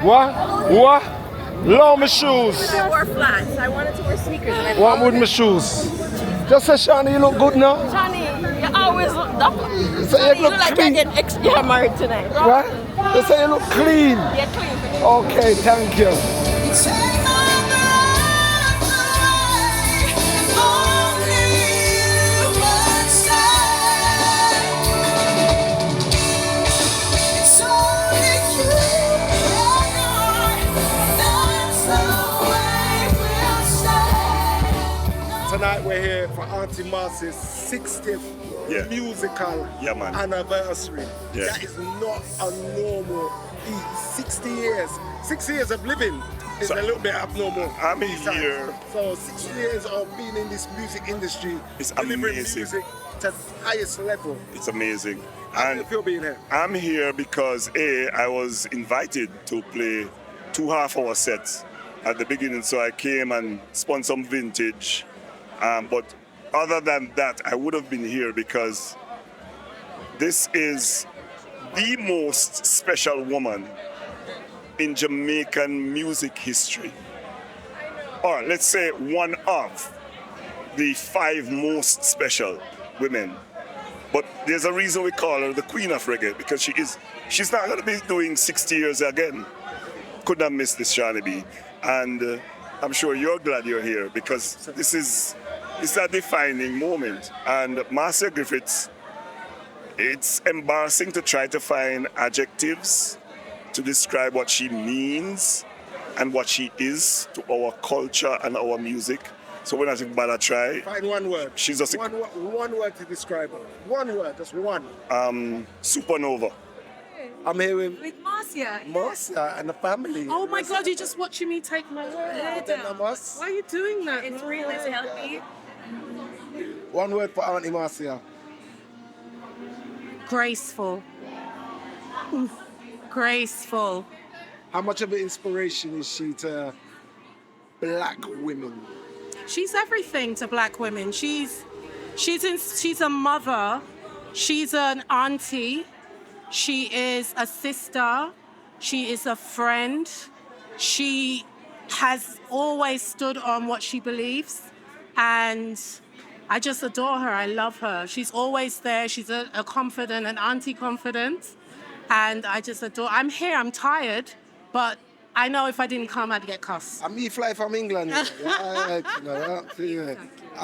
What? What? Love my shoes. I wore flats. I wanted to wear sneakers. And I What with my shoes? Just say, Shani, you look good now. Johnny, you always look dumb. So Johnny, you you look look like clean. you're getting you're married tonight. What? You say you look clean. You're clean. Okay, thank you. Tonight we're here for Aunty Marcia's 60th musical anniversary. Yeah. That is not a normal feat. 60 years. 60 years of living is a little bit abnormal. I'm here. So 60 years of being in this music industry, It's delivering amazing. music to the highest level. It's amazing. How do you feel being here? I'm here because I was invited to play 2 half-hour sets at the beginning, so I came and spun some vintage. But other than that, I would have been here because this is the most special woman in Jamaican music history. Or let's say one of the 5 most special women. But there's a reason we call her the Queen of Reggae, because she's not going to be doing 60 years again. Could not miss this, Shani B. And I'm sure you're glad you're here because it's a defining moment. And Marcia Griffiths, it's embarrassing to try to find adjectives to describe what she means and what she is to our culture and our music. So we're not even bother try. Find one word. She's just one word to describe her. One word, just one. supernova. I'm here with Marcia. Marcia and the family. Oh my God, you're just watching me take my hair down. Why are you doing that? It's real, it's healthy. One word for Aunty Marcia. Graceful. Graceful. How much of an inspiration is she to black women? She's everything to black women. She's a mother. She's an auntie. She is a sister. She is a friend. She has always stood on what she believes. And I just adore her. I love her. She's always there. She's a confident, an auntie confident. And I just adore. I'm here. I'm tired. But I know if I didn't come, I'd get cussed. I'm fly from England. I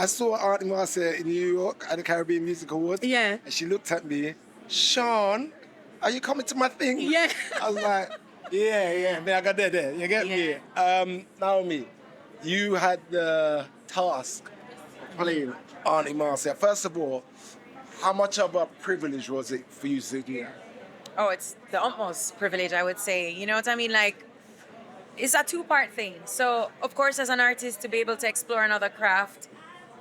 saw Aunty Marcia in New York at the Caribbean Music Awards. Yeah. And she looked at me, Sean, are you coming to my thing? Yeah. I was like, yeah, I got that there. You get me? Naomi, you had the task of playing Aunty Marcia. First of all, how much of a privilege was it for you to do that? Oh, it's the utmost privilege, I would say. You know what I mean? Like, it's a 2-part thing. So, of course, as an artist, to be able to explore another craft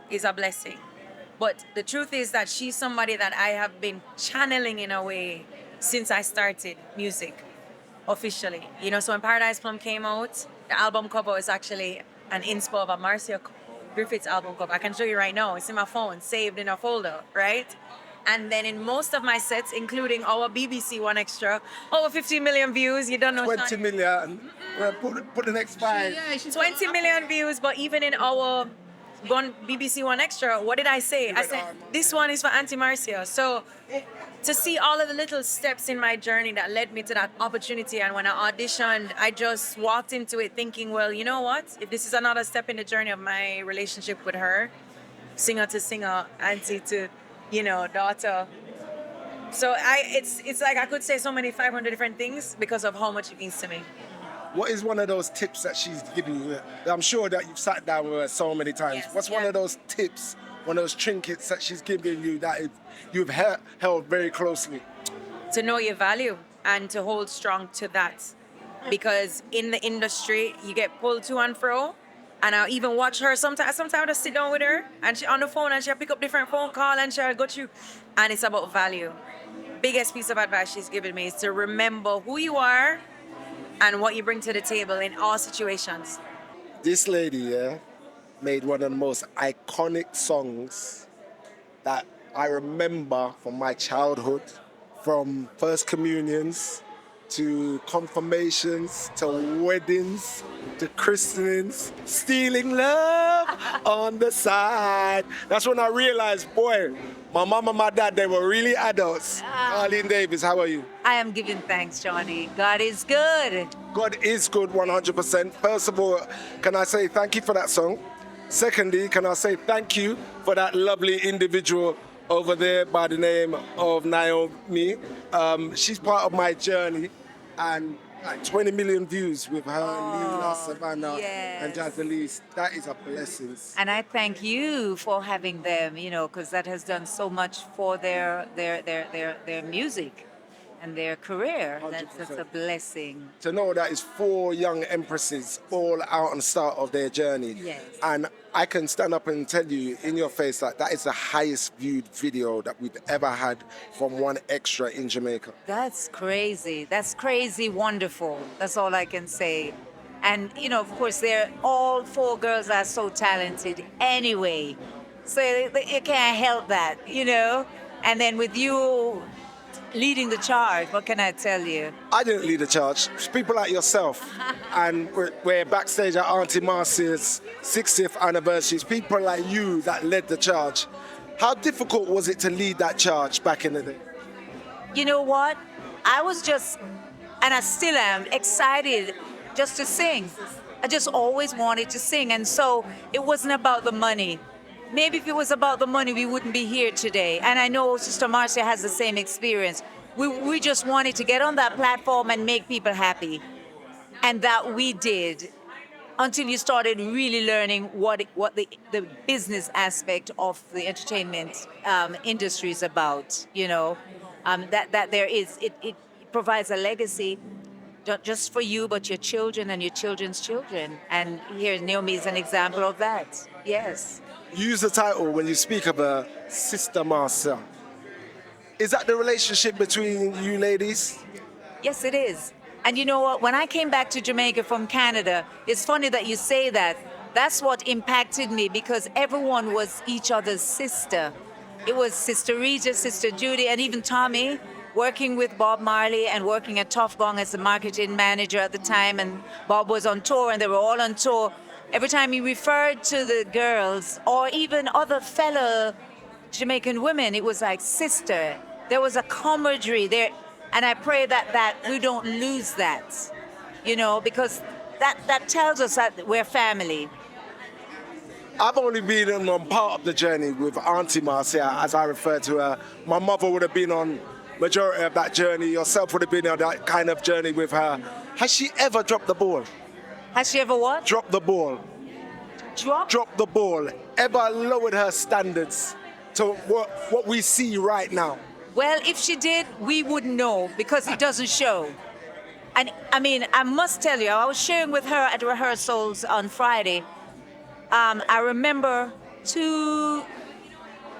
is a blessing. But the truth is that she's somebody that I have been channeling in a way since I started music officially. You know, so when Paradise Plum came out, the album cover is actually an inspo of a Marcia Griffiths album cover. I can show you right now. It's in my phone, saved in a folder, right? And then in most of my sets, including our BBC One Extra, over 15 million views. You don't know. 20 million. Well, put the next 5. 20 million views, but even in our BBC One Extra, what did I say? I said, this one is for Aunty Marcia. So to see all of the little steps in my journey that led me to that opportunity, and when I auditioned, I just walked into it thinking, well, you know what? If this is another step in the journey of my relationship with her, singer to singer, auntie to, daughter. So it's like I could say so many 500 different things because of how much it means to me. What is one of those tips that she's giving you? I'm sure that you've sat down with her so many times. Yes, What's one of those tips, one of those trinkets that she's giving you that you've held very closely? To know your value and to hold strong to that. Because in the industry, you get pulled to and fro. And I even watch her sometimes I sit down with her and she on the phone and she'll pick up different phone call and she'll go through. And it's about value. Biggest piece of advice she's given me is to remember who you are and what you bring to the table in all situations. This lady, made one of the most iconic songs that I remember from my childhood, from First Communions to confirmations, to weddings, to christenings, stealing love on the side. That's when I realized, boy, my mom and my dad, they were really adults. Arlene Davis, how are you? I am giving thanks, Johnny. God is good. God is good 100%. First of all, can I say thank you for that song? Secondly, can I say thank you for that lovely individual over there by the name of Naomi. She's part of my journey, and like 20 million views with her, Lila, Savannah, yes. and Jazalise. That is a blessing. And I thank you for having them, you know, because that has done so much for their music and their career. That's a blessing. To know that it's 4 young empresses all out on the start of their journey. Yes. And I can stand up and tell you in your face that is the highest viewed video that we've ever had from one extra in Jamaica. That's crazy. That's crazy wonderful. That's all I can say. And, you know, of course, all 4 girls are so talented anyway. So you can't help that, you know? And then with you leading the charge, what can I tell you? I didn't lead the charge. It's people like yourself. And we're backstage at Aunty Marcia's 60th anniversary. It's people like you that led the charge. How difficult was it to lead that charge back in the day? You know what? I was just, and I still am, excited just to sing. I just always wanted to sing. And so it wasn't about the money. Maybe if it was about the money, we wouldn't be here today. And I know Sister Marcia has the same experience. We just wanted to get on that platform and make people happy. And that we did until you started really learning what the business aspect of the entertainment industry is about, you know. That there is, it provides a legacy, not just for you, but your children and your children's children. And here Naomi is an example of that. Yes. You use the title when you speak of a Sister Marcia. Is that the relationship between you ladies? Yes, it is. And you know what? When I came back to Jamaica from Canada, it's funny that you say that. That's what impacted me, because everyone was each other's sister. It was Sister Regis, Sister Judy, and even Tommy, working with Bob Marley and working at Tough Gong as the marketing manager at the time. And Bob was on tour, and they were all on tour. Every time he referred to the girls or even other fellow Jamaican women, it was like sister. There was a camaraderie there. And I pray that we don't lose that, you know, because that tells us that we're family. I've only been on part of the journey with Aunty Marcia, as I refer to her. My mother would have been on majority of that journey. Yourself would have been on that kind of journey with her. Has she ever dropped the ball? Has she ever what? Dropped the ball. Dropped the ball. Ever lowered her standards to what we see right now? Well, if she did, we wouldn't know, because it doesn't show. And I mean, I must tell you, I was sharing with her at rehearsals on Friday. I remember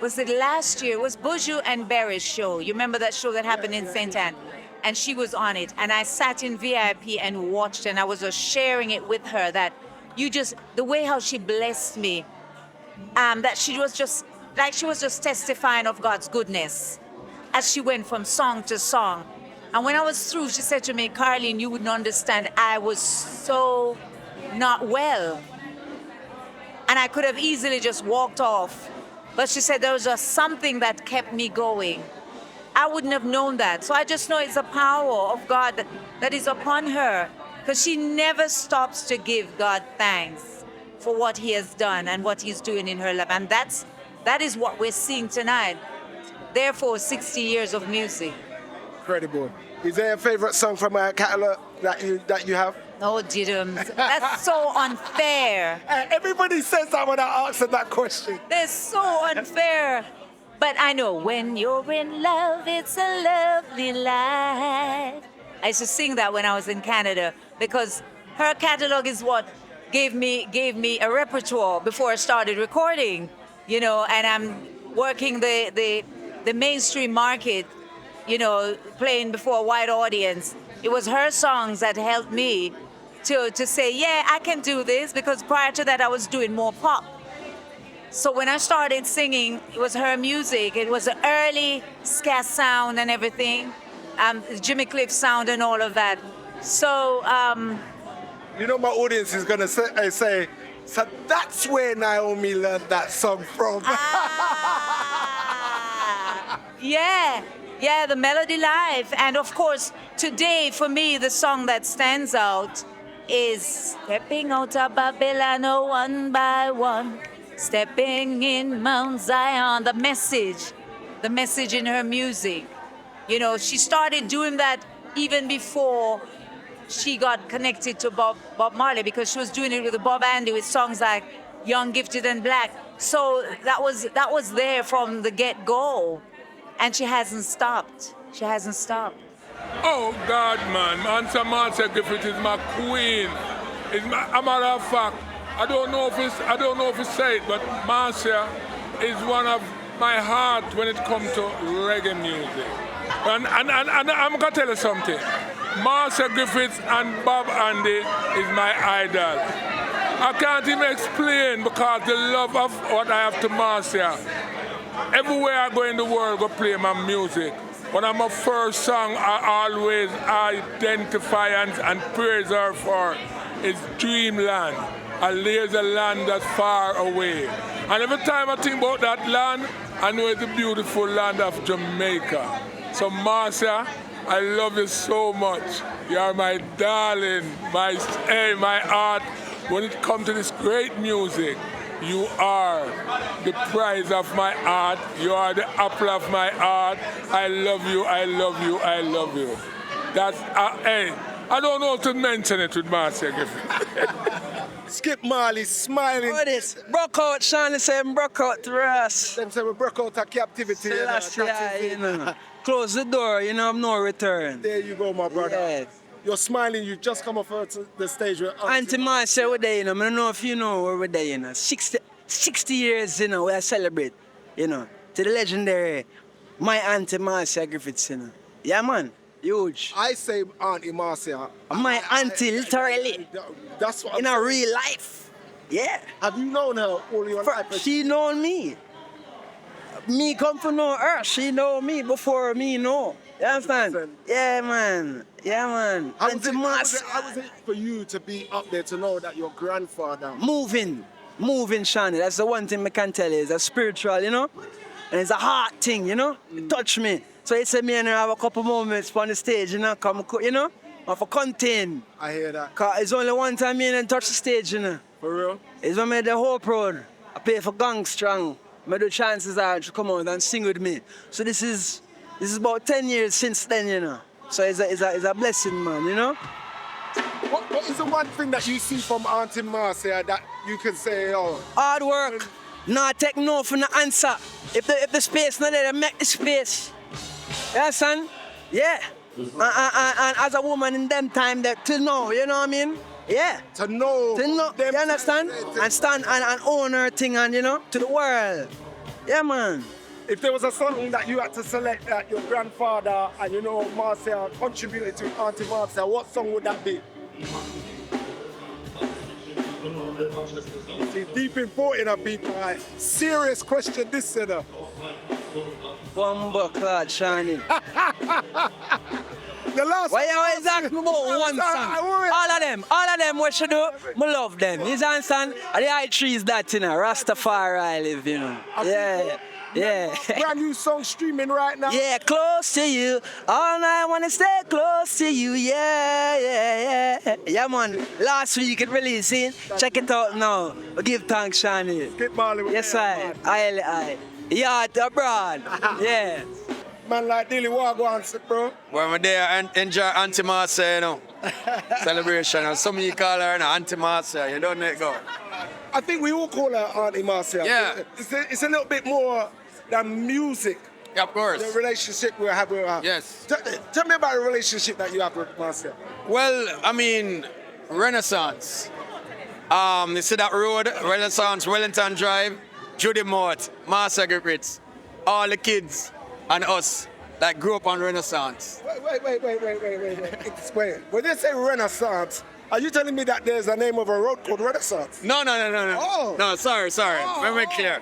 was it last year? It was Buju and Barry's show. You remember that show that happened in St. Anne? And she was on it. And I sat in VIP and watched, and I was just sharing it with her that the way how she blessed me, that she was just testifying of God's goodness as she went from song to song. And when I was through, she said to me, Carlene, you wouldn't understand, I was so not well. And I could have easily just walked off. But she said there was just something that kept me going. I wouldn't have known that. So I just know it's the power of God that is upon her, because she never stops to give God thanks for what he has done and what he's doing in her life. And that is what we're seeing tonight. Therefore, 60 years of music. Incredible. Is there a favorite song from her catalog that you have? Oh, Diddums. That's so unfair. Everybody says that when I ask them that question. That's so unfair. But I know when you're in love, it's a lovely life. I used to sing that when I was in Canada, because her catalog is what gave me a repertoire before I started recording, you know, and I'm working the mainstream market, you know, playing before a wide audience. It was her songs that helped me to say, yeah, I can do this, because prior to that I was doing more pop. So when I started singing, it was her music. It was the early ska sound and everything. Jimmy Cliff sound and all of that. So, You know my audience is gonna say, so that's where Naomi learned that song from. yeah, the melody live. And of course, today for me, the song that stands out is Stepping Out of Babylon one by one, stepping in Mount Zion. The message in her music. You know, she started doing that even before she got connected to Bob Marley, because she was doing it with Bob Andy with songs like Young, Gifted and Black. So that was there from the get-go. And she hasn't stopped. Oh God, man, Marcia Griffiths is my queen. A matter of fact, I don't know if it's said, but Marcia is one of my heart when it comes to reggae music. And I'm gonna tell you something. Marcia Griffiths and Bob Andy is my idol. I can't even explain because the love of what I have to Marcia. Everywhere I go in the world, go play my music. One of my first songs I always identify and praise her for is Dreamland. And there's a land that's far away. And every time I think about that land, I know it's the beautiful land of Jamaica. So Marcia, I love you so much. You are my darling, my heart. When it comes to this great music, you are the prize of my heart. You are the apple of my heart. I love you, I love you, I love you. That's, I don't know how to mention it with Marcia Griffiths. Skip Marley smiling. What is BrukOut? Sean said BrukOut to us. Them say we broke out of captivity. You know. Close the door, you know, of no return. There you go, my brother. Yeah. You're smiling, you just come off the stage with Aunty Marcia, we're there, you know. I don't know if you know where we're there, you know. 60 years, you know, we celebrate, you know, to the legendary, my Aunty Marcia Griffiths, you know. Yeah, man, huge. I say Aunty Marcia. My auntie, literally. That's what in a real life. Yeah. Have you known her all your life? She known me. Me come to know her. She know me before me know. You understand? Yeah, man. Yeah, man. How was it for you to be up there to know that your grandfather... Moving, Shani. That's the one thing I can tell you. It's a spiritual, you know? And it's a heart thing, you know? It touch me. So it's me and her have a couple moments on the stage, you know? Come, you know? And for content. I hear that. Cause it's only one time me and them touch the stage, you know? For real? It's when I made the Hope Road. I pay for Gang Strong. I do chances are to come out and sing with me. So this is about 10 years since then, you know. So it's a blessing, man, you know? What is the one thing that you see from Aunty Marcia that you can say, oh... Hard work. Not take no for the answer. If the space not there, make the space. Yeah, son? Yeah. And as a woman in them time, that to know, you know what I mean? Yeah. To know. You understand? And stand and own her thing and, you know, to the world. Yeah, man. If there was a song that you had to select that your grandfather and, you know, Marcia contributed to Aunty Marcia, what song would that be? See, deep in thought in our people, right? Serious question, this, you know. Bumbo clad shining. The last why you always ask me about one song? All of them, what should do? I love them. You understand? And the high trees that, you know, Rastafari I live, you know. Yeah. Brand new song streaming right now. Yeah, close to you. All night wanna stay close to you. Yeah. Yeah, man. Last week it released, see? Check it out now. Give thanks, Shani. Skip Marley. Yes, I. Yeah, abroad. Yeah. Man like Dilly Wagwan, bro. When we're there and enjoy Aunty Marcia, you know. Celebration. And some of you call her Aunty Marcia. You don't let go. I think we all call her Aunty Marcia. Yeah. It's a little bit more than music. Yeah, of course. The relationship we have with her. Yes. Tell me about the relationship that you have with Marcia. Well, I mean, Renaissance. You see that road, Renaissance, Wellington Drive, Judy Mort, Marcia Griffiths, all the kids and us that grew up on Renaissance. Wait. Explain. When they say Renaissance, are you telling me that there's a name of a road called Renaissance? No. Oh. No, sorry. Let me make clear.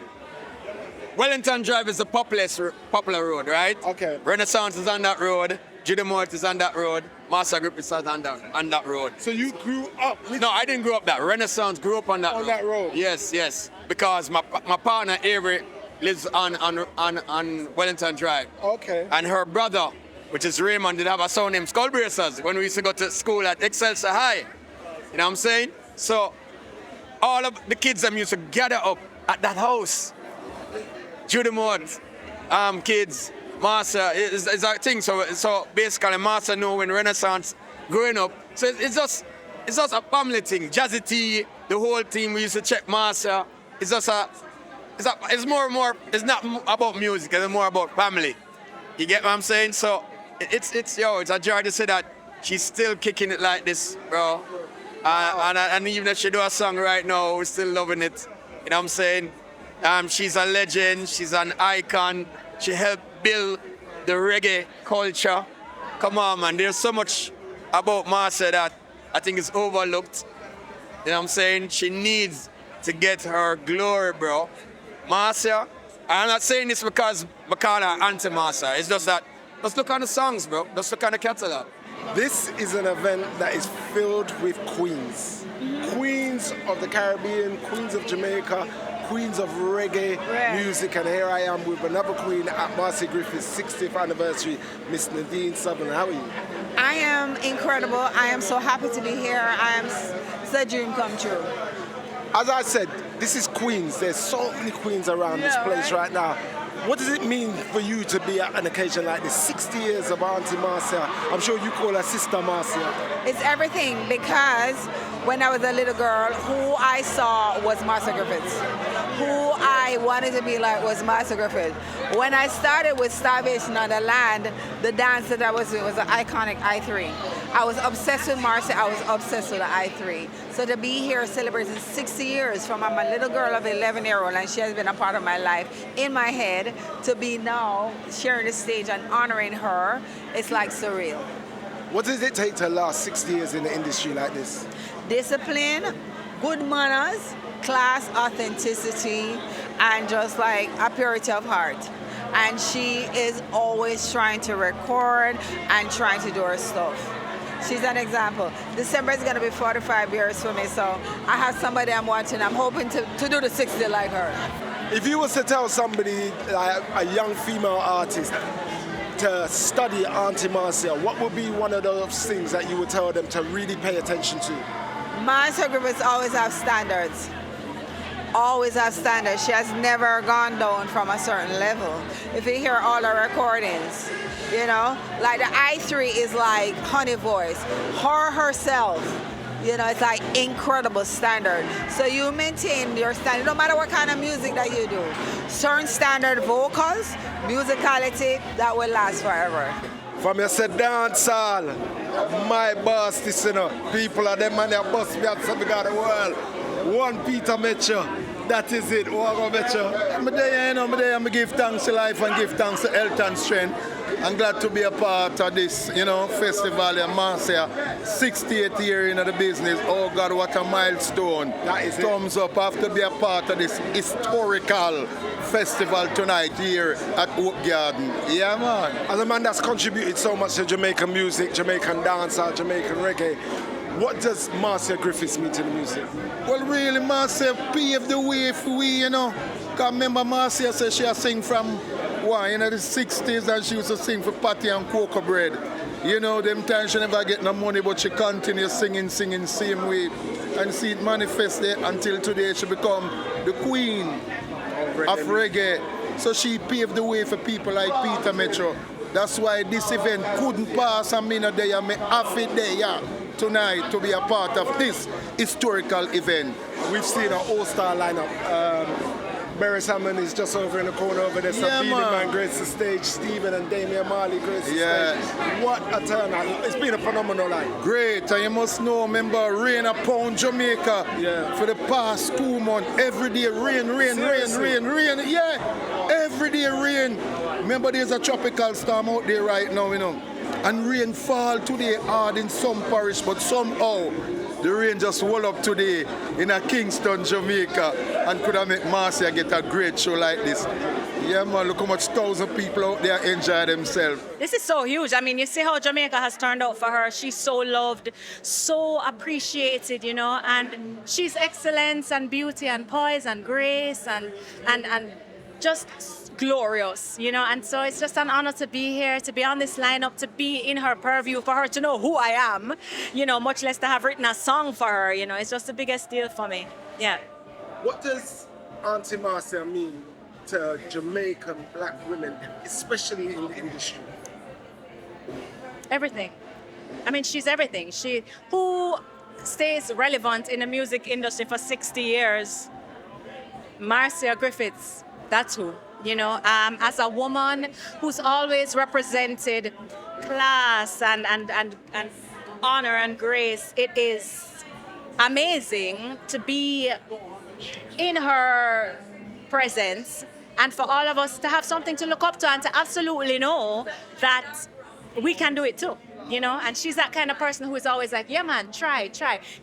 Wellington Drive is the popular road, right? Okay. Renaissance is on that road. Judy Mort is on that road. Marcia Griffiths is on that road. So you grew up with No, I didn't grow up that. Renaissance grew up on that road. On that road? Yes. Because my partner Avery lives on Wellington Drive. Okay. And her brother, which is Raymond, did have a son named Skull Bracers when we used to go to school at Excelsior High. You know what I'm saying? So all of the kids them used to gather up at that house. Judy Mort, kids, Marcia is a thing. So basically Marcia knew when Renaissance growing up. So it's just a family thing. Jazzy T, the whole team, we used to check Marcia. It's more, it's not about music, it's more about family. You get what I'm saying? So it's a joy to say that she's still kicking it like this, bro. And even if she do a song right now, we're still loving it. You know what I'm saying? She's a legend, she's an icon. She helped build the reggae culture. Come on, man, there's so much about Marcia that I think is overlooked. You know what I'm saying? She needs to get her glory, bro. Marcia, I'm not saying this because I call her Aunty Marcia. It's just that, let's look on the songs, bro. Let's look on the catalog. This is an event that is filled with queens. Queens of the Caribbean, queens of Jamaica, queens of reggae music, and here I am with another queen at Marcia Griffiths' 60th anniversary, Miss Nadine Southern. How are you? I am incredible. I am so happy to be here. It's a dream come true. As I said, this is Queens. There's so many queens around this place right now. What does it mean for you to be at an occasion like this? 60 years of Aunty Marcia. I'm sure you call her Sister Marcia. It's everything, because when I was a little girl, who I saw was Marcia Griffiths. Who I wanted to be like was Marcia Griffiths. When I started with Starvation on the Land, the dance that I was doing was the iconic I3. I was obsessed with Marcia, I was obsessed with the I3. So to be here celebrating 60 years from I'm a little girl of 11-year-old, and she has been a part of my life, in my head, to be now sharing the stage and honoring her, it's like surreal. What does it take to last 60 years in the industry like this? Discipline, good manners, class, authenticity, and just like a purity of heart. And she is always trying to record and trying to do her stuff. She's an example. December is going to be 45 years for me, so I have somebody I'm watching. I'm hoping to do the 60 like her. If you was to tell somebody, like a young female artist, to study Aunty Marcia, what would be one of those things that you would tell them to really pay attention to? Marcia Griffiths always have standards. Always have standards. She has never gone down from a certain level. If you hear all her recordings, you know, like the I3 is like honey voice. Her herself, you know, it's like incredible standard. So you maintain your standard, no matter what kind of music that you do. Certain standard vocals, musicality, that will last forever. From you said dancehall, my boss, this, you know, people are them and they bust me at some God the world. One Peter Metro, that is it. What Metro? I'm there, you know, I'm give thanks to life and give thanks to health and strength. I'm glad to be a part of this, you know, festival in Marcia. 68th year in the business. Oh God, what a milestone. That is Thumbs up. I have to be a part of this historical festival tonight here at Oak Garden. Yeah, man. As a man that's contributed so much to Jamaican music, Jamaican dancehall, Jamaican reggae, what does Marcia Griffiths mean to the music? Well, really, Marcia paved the way for we, you know. Because remember, Marcia said she sing from, the 60s, and she used to sing for Patty and Cocoa Bread. You know, them times she never get no money, but she continues singing same way. And see it manifest there until today she become the queen of reggae. So she paved the way for people like Peter Metro. That's why this event couldn't pass a minute there. I'm half a day tonight to be a part of this historical event. We've seen an all-star lineup. Barry Salmon is just over in the corner over there. Sabine Man graces the stage. Stephen and Damian Marley graces the stage. What a turnout. It's been a phenomenal night. Great. And you must know, remember, rain upon Jamaica for the past 2 months. Every day rain. Yeah, every day rain. Remember, there's a tropical storm out there right now, you know. And rain fall today hard in some parish, but somehow the rain just roll up today in a Kingston, Jamaica, and could have made Marcia get a great show like this. Yeah, man, look how much thousands of people out there enjoy themselves. This is so huge. I mean, you see how Jamaica has turned out for her. She's so loved, so appreciated, you know, and she's excellence and beauty and poise and grace and just glorious, you know. And so it's just an honor to be here, to be on this lineup, to be in her purview, for her to know who I am, you know, much less to have written a song for her, you know. It's just the biggest deal for me. Yeah. What does Aunty Marcia mean to Jamaican black women, especially in the industry? Everything. I mean, she's everything. She who stays relevant in the music industry for 60 years. Marcia Griffiths, that's who. You know, as a woman who's always represented class and honor and grace, it is amazing to be in her presence and for all of us to have something to look up to and to absolutely know that we can do it too, you know. And she's that kind of person who is always like, yeah man, try.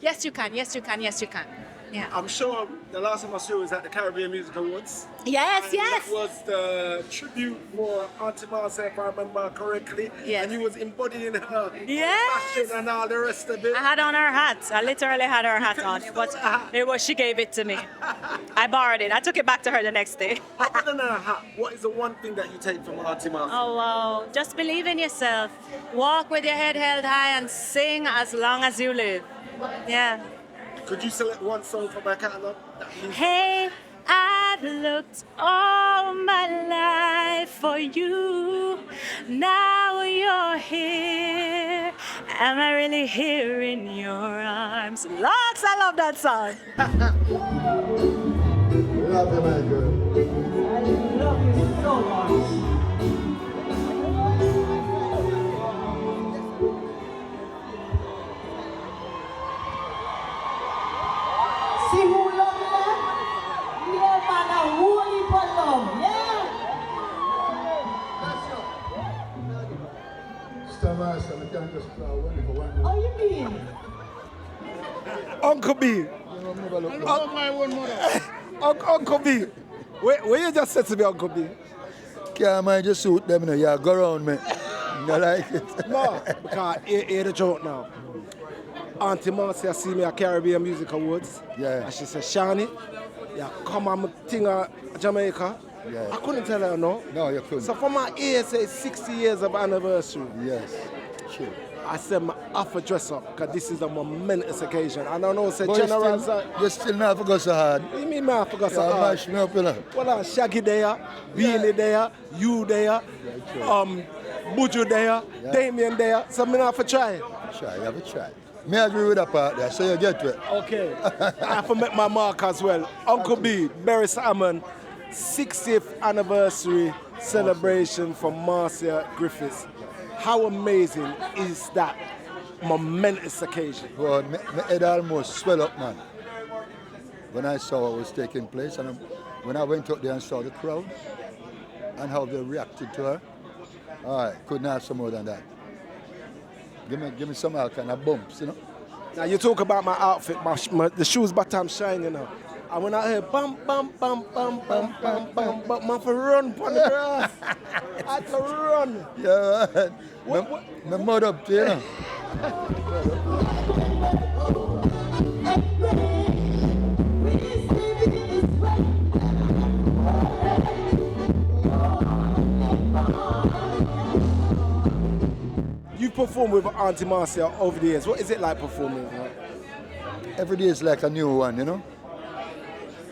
Yes you can, yes you can, yes you can. Yeah. I'm sure the last time I saw was at the Caribbean Music Awards. Yes. That was the tribute for Aunty Marcia, if I remember correctly. Yes. And you was embodying her Yes. fashion and all the rest of it. I had on her hat. I literally had her hat on. It was she gave it to me. I borrowed it. I took it back to her the next day. Other than her hat, what is the one thing that you take from Aunty Marcia? Oh wow. Just believe in yourself. Walk with your head held high and sing as long as you live. Yeah. Could you select one song from her catalog? Hey, I've looked all my life for you. Now you're here. Am I really here in your arms? Lots, I love that song. Love you, my girl. I love you so much. See who love them? Yeah, man, a whole heap of love, yeah? Oh, you mean? Uncle B. Uncle B. Where you just said to me, Uncle B? Can't mind just suit them, you know. Yeah, go around me. I like it. No, because hear the joke now. Aunty Marcia see me at Caribbean Music Awards. Yeah. And she said, Shani, yeah, come on, thing Jamaica. Yeah. I couldn't tell her no. No, you couldn't. So for my ear, say 60 years of anniversary. Yes, sure. I said, I have to dress up because this is a momentous occasion. And I know, say, But General... you still not forgot so hard. What do you mean, man, I forgot so Yeah, hard? mash me up, you know. Well, Shaggy there, Beanie there, you there, Buju there, Damien there. So I have to try. Try, you have to try. Me agree with that part there, so you get to it. Okay. I have to make my mark as well. Uncle B, Berry Salmon, 60th anniversary celebration for Marcia Griffiths. How amazing is that momentous occasion? Well, my head almost swell up, man. When I saw what was taking place, and when I went out there and saw the crowd and how they reacted to her, all right, couldn't ask for more than that. Give me some all kind of bumps, you know. Now you talk about my outfit, the shoes bottom shining, you know. And when I hear bum bum bum bum bum bum bum bum, man for run on the grass. I had to run. Yeah, man. My mud up to you, know. You performed with Aunty Marcia over the years. What is it like performing with her? Every day is like a new one, you know.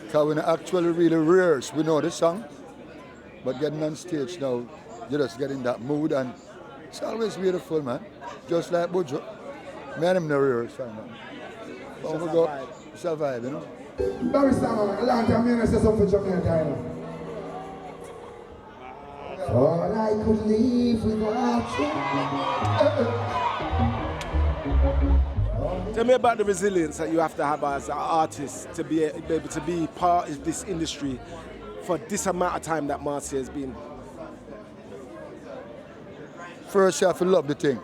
Because when I actually really rehearse, we know the song. But getting on stage now, you just get in that mood and it's always beautiful, man. Just like Buju. Me and him no rehearse, man. But we go, it's a vibe, you know. Barry Salmon, a long time you say something for Jamaica, you know. All I could live without you. Tell me about the resilience that you have to have as an artist to be able to be part of this industry for this amount of time that Marcia has been. First, you have to love the thing.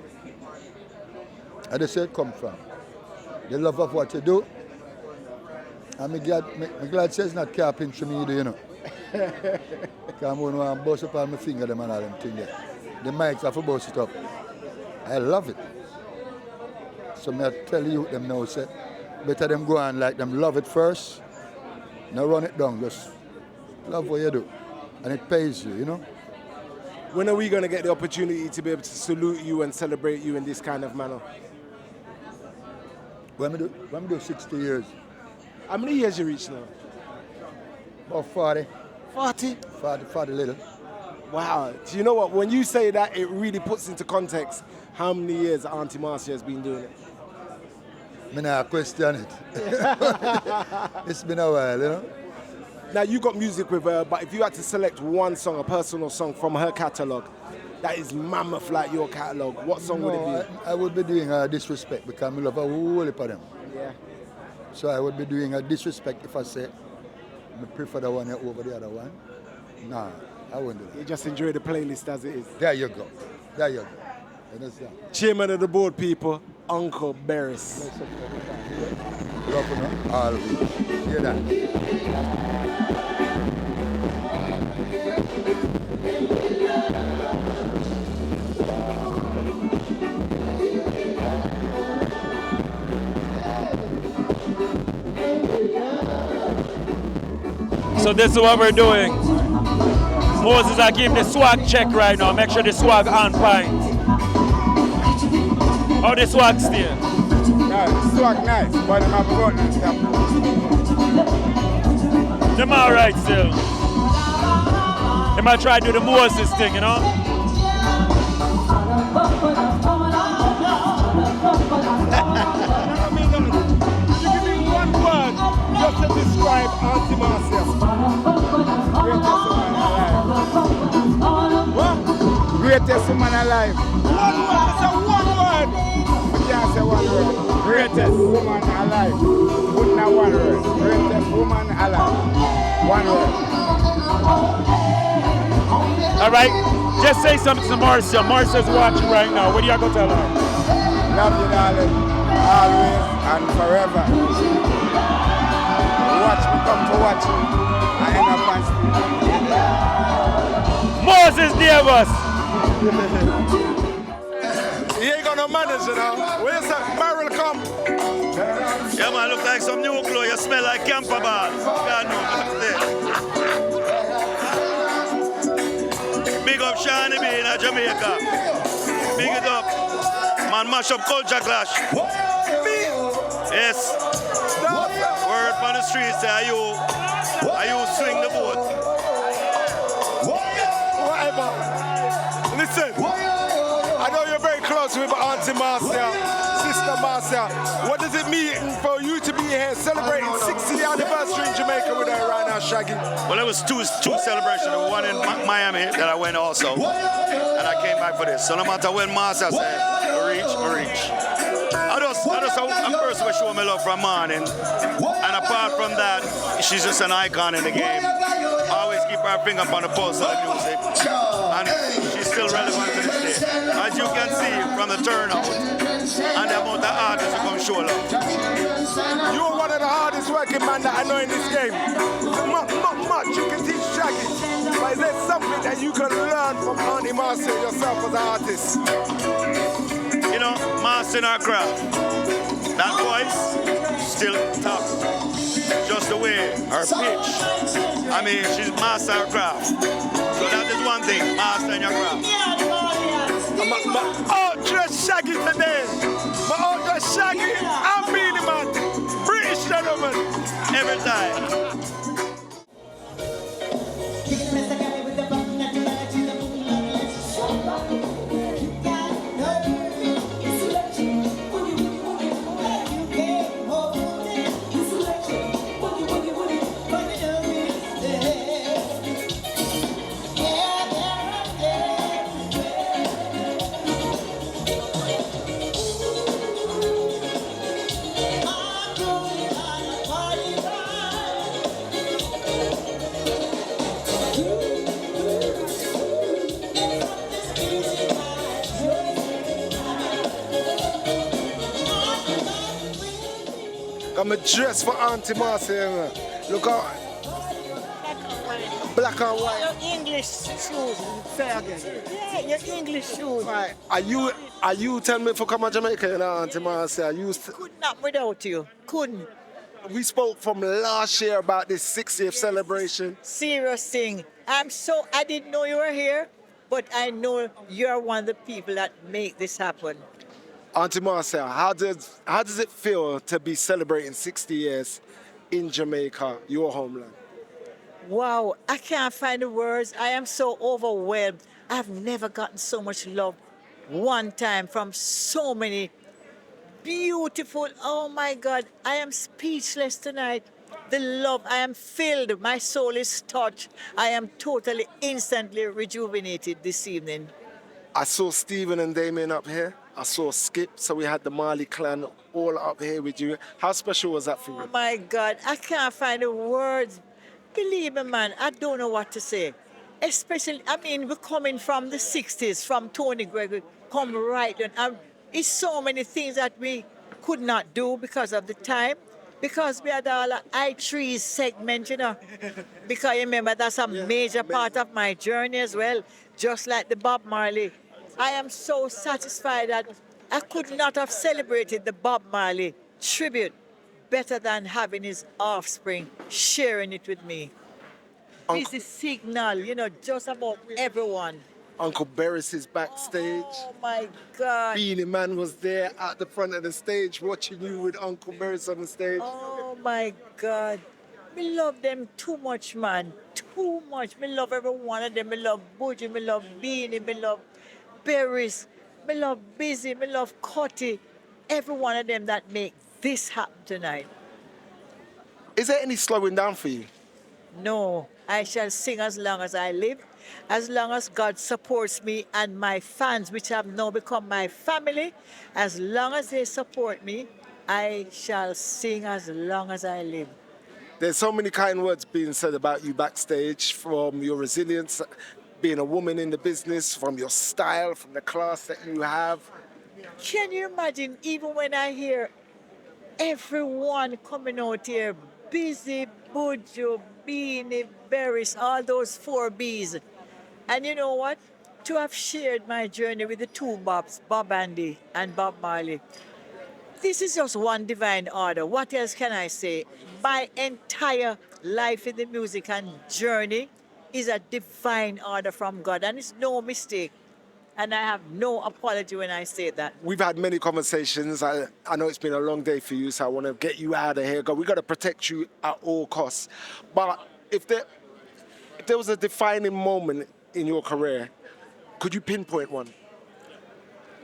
And that's where it comes from. The love of what you do. And I'm glad says not carpentry me either, you know. Come on, I bust up on my finger, them and all them thing there. The mics have to bust it up. I love it. So I tell you them now, say, better them go on like them love it first. Now run it down, just love what you do. And it pays you, you know? When are we going to get the opportunity to be able to salute you and celebrate you in this kind of manner? When we do 60 years. How many years you reach now? About 40. 40? 40 little. Wow. Do you know what? When you say that, it really puts into context how many years Aunty Marcia has been doing it. I not question it. It's been a while, you know? Now, you got music with her, but if you had to select one song, a personal song from her catalogue, that is mammoth like your catalogue, what song would it be? I would be doing a Disrespect because I love a whole heap of them. Yeah. So I would be doing a Disrespect if I say I prefer the one over the other one. Nah, I wouldn't do that. You just enjoy the playlist as it is. There you go. There you go. Understand? Chairman of the board, people, Uncle Barris. Love you, all of you. Hear that? So this is what we're doing. Moses, I give the swag check right now. Make sure the swag on point. How the swag still? Nice, swag nice, but I'm not forgotten and stuff. Them alright still. They might try to do the Moses thing, you know? One word just to describe Aunty Marcia. Greatest woman alive. One word, it's a one word. I can't say one word. Greatest woman alive. Wouldn't have one word. Greatest woman alive. One word. All right, just say something to Marcia. Marcia's watching right now. What do you going to tell her? Love you, darling. Always and forever. Watch me come to watch you. I end up on Moses Davis. He ain't got no manners, you know. Where's that barrel come? Yeah, man, look like some new clothes. You smell like camper bar. God knows what's there. Big up Shani B in Jamaica. Big it up. Man, mash up culture clash. Yes. Word from the streets say, are you swing the boat? Whatever. Listen, I know you're very close with Aunty Marcia, Sister Marcia. What does it mean for you to be here celebrating 60th anniversary in Jamaica with her right now, Shaggy? Well, there was two celebrations. One in Miami that I went also, and I came back for this. So no matter when Marcia said, we reach. I'm first of all showing me love from morning, and apart from that, she's just an icon in the game. Always keep her finger up on the pulse of the music, and she's still relevant to this day. As you can see from the turnout and the amount of artists who come show love. You're one of the hardest working men that I know in this game. Not much you can teach Shaggy, but is there something that you can learn from Aunty Marcia yourself as an artist? You know, mastering our craft. That voice, still tough. Just the way, her pitch. I mean, she's mastering her craft. So that is one thing, mastering your craft. My ultra Shaggy today. My ultra Shaggy, I'm Beanie Man. British gentleman. Every time. I'm a dress for Aunty Marcia. Look out. black and white. Your English shoes. Say again. Yeah, your English shoes. Right. Are you telling me for come to Jamaica, you know, Auntie Marcia? Could not without you. Couldn't. We spoke from last year about this 60th celebration. Serious thing. I didn't know you were here, but I know you're one of the people that make this happen. Auntie Marcia, how does it feel to be celebrating 60 years in Jamaica, your homeland? Wow, I can't find the words. I am so overwhelmed. I've never gotten so much love one time from so many beautiful, oh my God, I am speechless tonight. The love, I am filled, my soul is touched. I am totally, instantly rejuvenated this evening. I saw Stephen and Damien up here. I saw Skip, so we had the Marley clan all up here with you. How special was that for you? Oh my God, I can't find the words. Believe me, man, I don't know what to say. Especially, I mean, we're coming from the 60s, from Tony Gregory, come right on. It's so many things that we could not do because of the time, because we had all the I3 segment, you know. Because you remember, that's a major part of my journey as well, just like the Bob Marley. I am so satisfied that I could not have celebrated the Bob Marley tribute better than having his offspring sharing it with me. This is signal, you know, just about everyone. Uncle Beres is backstage. Oh my God. Beanie Man was there at the front of the stage watching you with Uncle Beres on the stage. Oh my God. Me love them too much, man. Too much. Me love every one of them. Me love Buju, me love Beanie, me love Beres, me love Busy, me love Cutty. Every one of them that make this happen tonight. Is there any slowing down for you? No, I shall sing as long as I live, as long as God supports me and my fans, which have now become my family. As long as they support me, I shall sing as long as I live. There's so many kind words being said about you backstage, from your resilience, being a woman in the business, from your style, from the class that you have. Can you imagine, even when I hear everyone coming out here, Busy, Buju, Beanie, Beres, all those 4 Bs. And you know what? To have shared my journey with the 2 Bobs, Bob Andy and Bob Marley, this is just one divine order. What else can I say? My entire life in the music and journey is a divine order from God, and it's no mistake. And I have no apology when I say that. We've had many conversations. I know it's been a long day for you, so I want to get you out of here. We've got to protect you at all costs. But if there was a defining moment in your career, could you pinpoint one?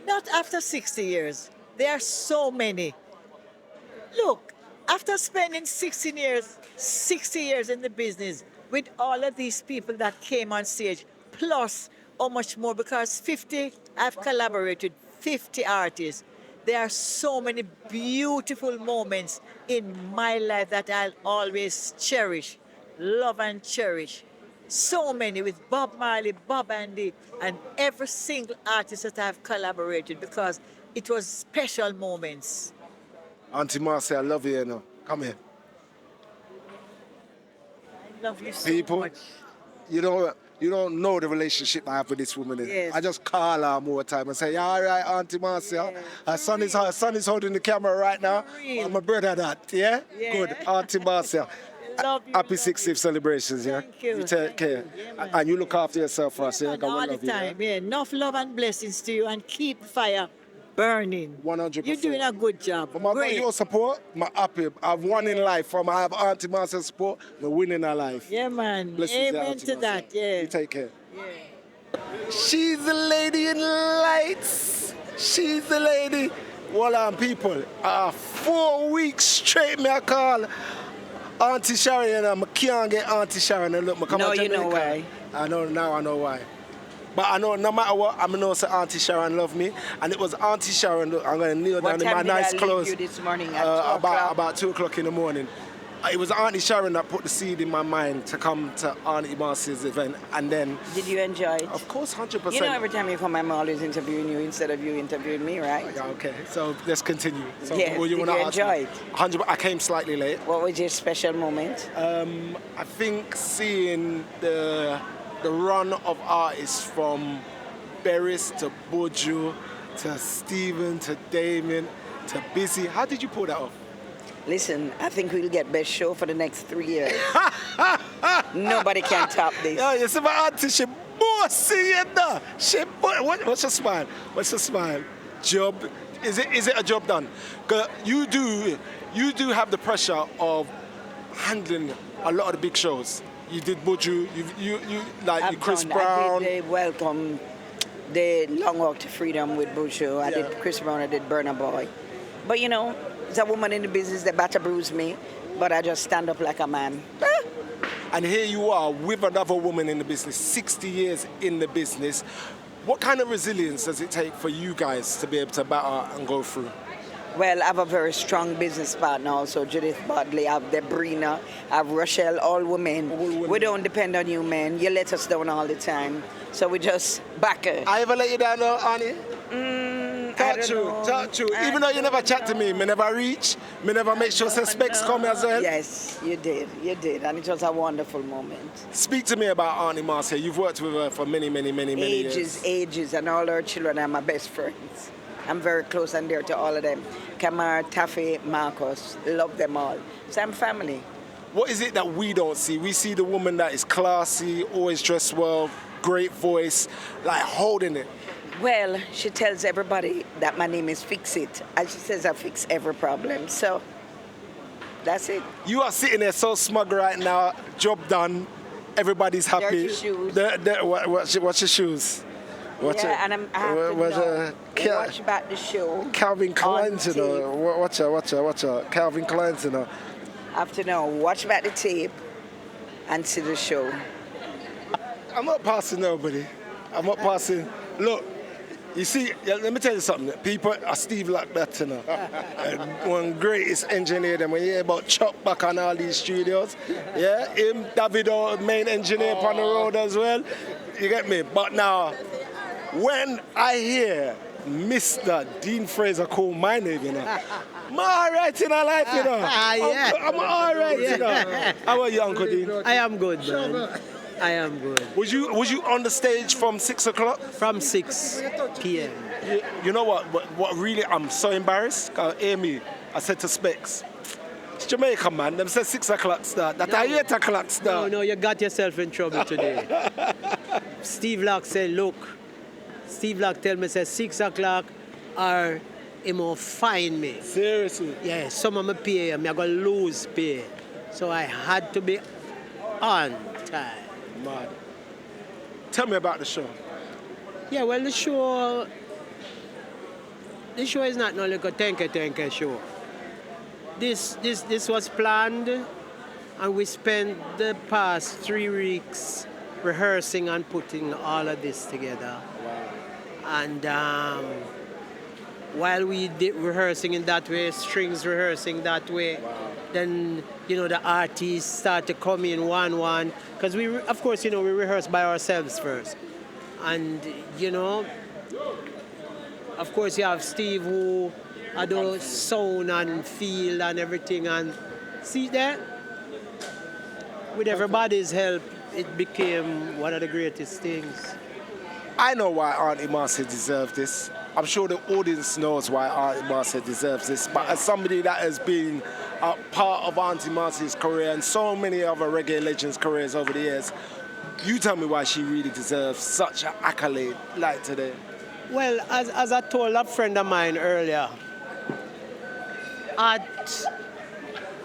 Not after 60 years. There are so many. Look, after spending 60 years in the business with all of these people that came on stage, plus how much more, because I've collaborated 50 artists. There are so many beautiful moments in my life that I'll always cherish, love and cherish. So many with Bob Marley, Bob Andy, and every single artist that I've collaborated, because it was special moments. Auntie Marcia, I love you, you know. Come here. I love you so People, much. You don't know the relationship I have with this woman. Yes. I just call her more time and say, yeah, all right, Auntie Marcia. Her son is holding the camera right now. I'm a brother that, yeah? Good, Auntie Marcia. Happy 60th celebrations, yeah? Thank you. You take care. And you look after yourself for us, yeah? God will All the love you, time, yeah. Enough love and blessings to you, and keep the fire burning. 100%. You're doing a good job. From your support, I'm happy. I've won in life. From I have Auntie Marcia's support, we're winning our life. Yeah, man. Blessings, Amen Auntie to Marcia. that, yeah. You take care. She's the lady in lights. She's the lady. Well, people, 4 weeks straight, me I call Auntie Sharon, and I can't get Auntie Sharon. And look, I come No, to you know Jamaica. why. I know why. But I know no matter what, I'm gonna say Auntie Sharon love me, and it was Auntie Sharon. Look, I'm gonna kneel down in my nice clothes. You this morning at about 2 o'clock in the morning. it was Auntie Sharon that put the seed in my mind to come to Auntie Marcia's event, and then... Did you enjoy it? Of course, 100%. You know, every time you come, I'm always interviewing you instead of you interviewing me, right? Yeah, okay, so let's continue. So, yes, did you enjoy it? 100. I came slightly late. What was your special moment? I think seeing the run of artists from Beres to Buju to Stephen to Damien to Busy. How did you pull that off? Listen, I think we'll get best show for the next 3 years. Nobody can top this. Yeah, you see my auntie, she bossy, you know. What's your smile? What's your smile? Job, is it a job done? 'Cause you do have the pressure of handling a lot of the big shows. You did Buju, you Chris Brown. I did Welcome, the Long Walk to Freedom with Buju. I did Chris Brown, I did Burna Boy. But you know, as a woman in the business, they better bruise me, but I just stand up like a man. And here you are with another woman in the business, 60 years in the business. What kind of resilience does it take for you guys to be able to battle and go through? Well, I have a very strong business partner also, Judith Bodley, I have Debrina, I have Rochelle, all women. We don't depend on you, men. You let us down all the time. So we just back her. I ever let you down, Auntie? Talk true. Even though you never chat to me never reach, me never make sure suspects come as well. Yes, you did, and it was a wonderful moment. Speak to me about Auntie Marcia. You've worked with her for many years. Ages, and all her children are my best friends. I'm very close and dear to all of them. Kamar, Taffy, Marcus, love them all. So I'm family. What is it that we don't see? We see the woman that is classy, always dressed well, great voice, like holding it. Well, she tells everybody that my name is Fix It, and she says I fix every problem. So that's it. You are sitting there so smug right now. Job done. Everybody's happy. Dirty shoes. What's your shoes? And I have to watch back the show. Calvin Klein, you know. Watch her. Calvin Klein, you know. I have to know. Watch back the tape and see the show. I'm not passing nobody. I'm not passing. Look, you see, let me tell you something. People are Steve like that, you know. One greatest engineer, them. When you hear about Chuck back on all these studios, yeah, him, Davido, main engineer on the road as well. You get me? But now, when I hear Mr. Dean Fraser call my name, you know, I'm all right in our life, you know. Yeah. I'm all right, you know. How are you, Uncle Dean? I am good, man. I am good. Was you on the stage from 6 o'clock? From 6 p.m. You know what really, I'm so embarrassed. Hear me, I said to Specs, it's Jamaica, man. Them said 6 o'clock start. That 8 o'clock start. No, you got yourself in trouble today. Steve Locke said, look, Steve Locke tell me, say 6 o'clock or he will fine me. Seriously? Yeah, some of my pay, I'm going to lose pay. So I had to be on time. Mad. Tell me about the show. Yeah, well, the show is not no like a tenke show. This was planned, and we spent the past 3 weeks rehearsing and putting all of this together. Wow. And while we did rehearsing in that way, strings rehearsing that way, then, you know, the artists start to come in one, because we rehearse by ourselves first. And, you know, of course you have Steve who does sound and feel and everything, and see that? With everybody's help, it became one of the greatest things. I know why Auntie Marcia deserves this. I'm sure the audience knows why Auntie Marcia deserves this, but as somebody that has been a part of Auntie Marcia's career and so many other reggae legends' careers over the years, you tell me why she really deserves such an accolade like today. Well, as I told a friend of mine earlier,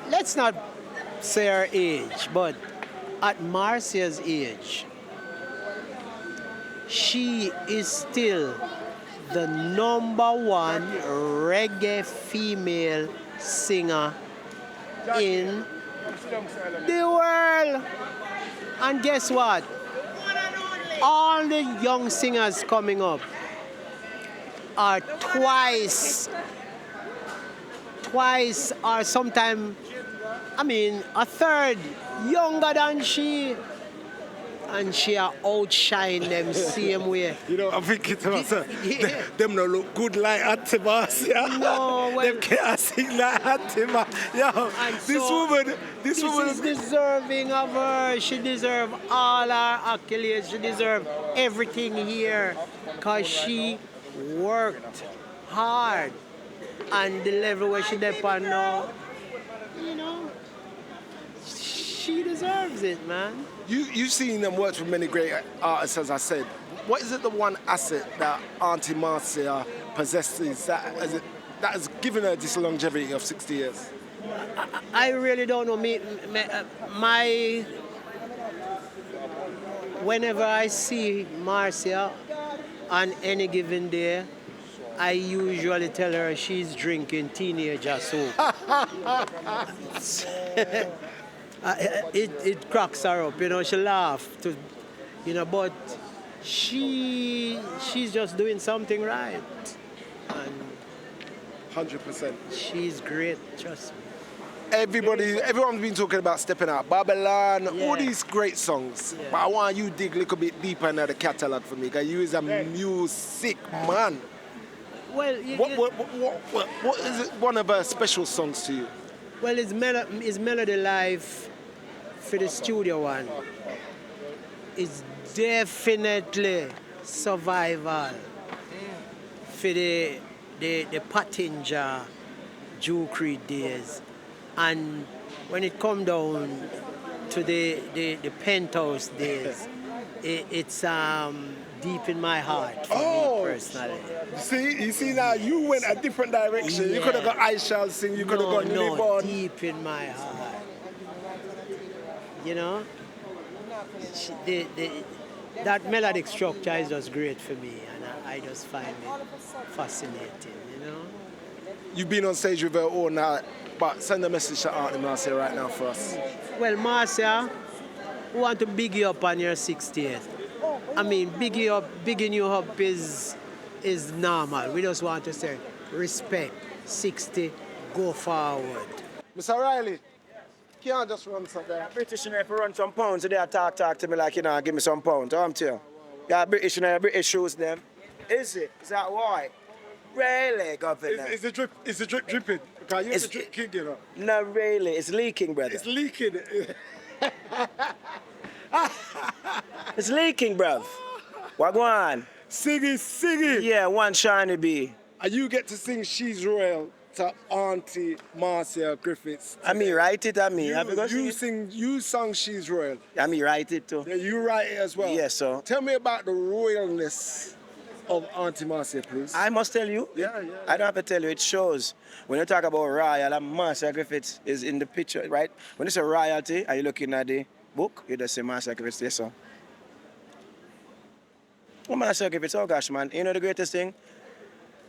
let's not say her age, but at Marcia's age, she is still the #1 reggae female singer in the world. And guess what? All the young singers coming up are twice or sometimes I mean, a third younger than she. And she outshine them same way. You know, I'm thinking to myself, them no look good like Aunty Marcia. No, well, them can't sing like Aunty Marcia. Yo, this woman is deserving of her. She deserves all her accolades. She deserves everything here. Because she worked hard. And the level where she on now, you know, she deserves it, man. You've seen them work with many great artists, as I said. What is it the one asset that Aunty Marcia possesses that has given her this longevity of 60 years? I really don't know. Whenever I see Marcia on any given day, I usually tell her she's drinking teenager soup. It cracks her up, you know, she laughs, but she's just doing something right. And 100%. She's great, trust me. Everyone's been talking about Stepping Out, Babylon, all these great songs. Yeah. But I want you to dig a little bit deeper into the catalogue for me, because you is a music man. Well, what is it, one of her special songs to you? Well, it's Melody Life for the studio one. It's definitely Survival for the Pottinger, Jew Creed days. And when it come down to the Penthouse days, it's deep in my heart for me personally. You see now, you went a different direction. You could have got I Shall Sing, you could have got Live On. Deep in my heart. You know? That melodic structure is just great for me, and I just find it fascinating, you know? You've been on stage with her all night, but send a message to Aunty Marcia right now for us. Well, Marcia, we want to big you up on your 60th. I mean, bigging you up is normal. We just want to say, respect, 60, go forward. Mr. Riley, can't just run something. British, if you run some pounds today, talk to me like, give me some pounds, I'm tell you. Yeah, British, British shoes them. Is it? Is that why? Really, governor? Is the drip dripping? Because you're the drip king, you know. No, really, it's leaking, brother. It's leaking. It's leaking, bruv. What go on? Sing it. Yeah, one shiny bee. And you get to sing She's Royal to Aunty Marcia Griffiths. I mean, write it, You sung She's Royal. I mean, write it too. Yeah, you write it as well. Yes, sir. Tell me about the royalness of Aunty Marcia, please. I must tell you. Yeah. I don't have to tell you, it shows. When you talk about royal, and Marcia Griffiths is in the picture, right? When you say royalty, are you looking at the book? You just say Marcia Griffiths, yes, sir. Well, Marcia Griffiths, oh gosh, man, you know the greatest thing?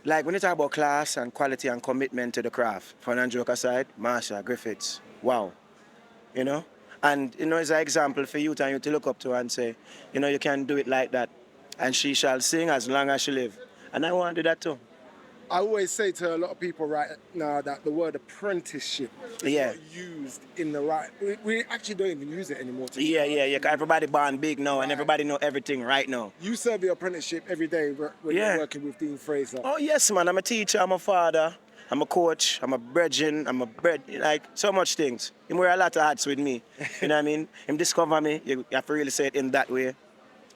Like when you talk about class and quality and commitment to the craft, fun and joke aside, Marcia Griffiths, wow. You know? And, it's an example for youth and you to look up to and say, you can do it like that. And she shall sing as long as she live. And I want to do that too. I always say to a lot of people right now that the word apprenticeship is not used in the right... We actually don't even use it anymore. Yeah. Everybody born big now and everybody know everything right now. You serve your apprenticeship every day when you're working with Dean Fraser. Oh, yes, man. I'm a teacher, I'm a father, I'm a coach, I'm a brethren, like so much things. He wear a lot of hats with me. You know what I mean? Him discover me, you have to really say it in that way.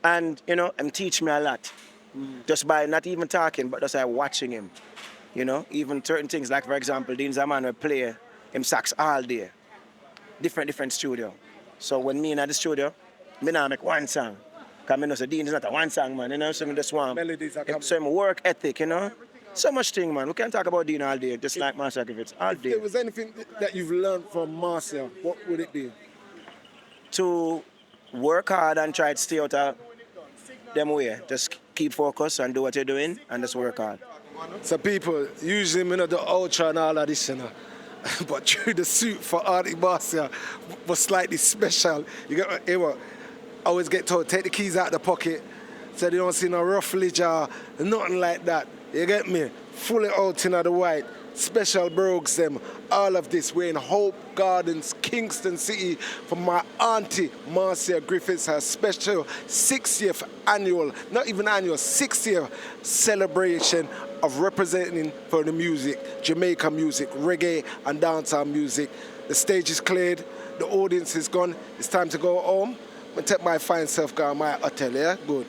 And, him teach me a lot. Just by not even talking, but just by watching him. Even certain things, like for example, Dean's a man will play him sax all day. Different studio. So when me in the studio, me now make one song. Because I know so Dean is not a one song man, so I just want melodies are coming. So him work ethic, So much thing, man. We can't talk about Dean all day, just like Marcia Griffiths, all day. If there was anything that you've learned from Marcia, what would it be? To work hard and try to stay out of them way. Just keep focused and do what you're doing and just work hard. So people, usually the ultra and all of this, but through the suit for Aunty Marcia was slightly special. You get I always get told, take the keys out of the pocket so they don't see no rufflage or nothing like that. You get me? fully out in the white, special brogues them, all of this. We're in Hope Gardens, Kingston City for my auntie Marcia Griffiths, her special 60th annual, not even annual, 60th celebration of representing for the music, Jamaican music, reggae and dancehall music. The stage is cleared, the audience is gone, it's time to go home. I'm gonna take my fine self, go to my hotel, yeah? Good.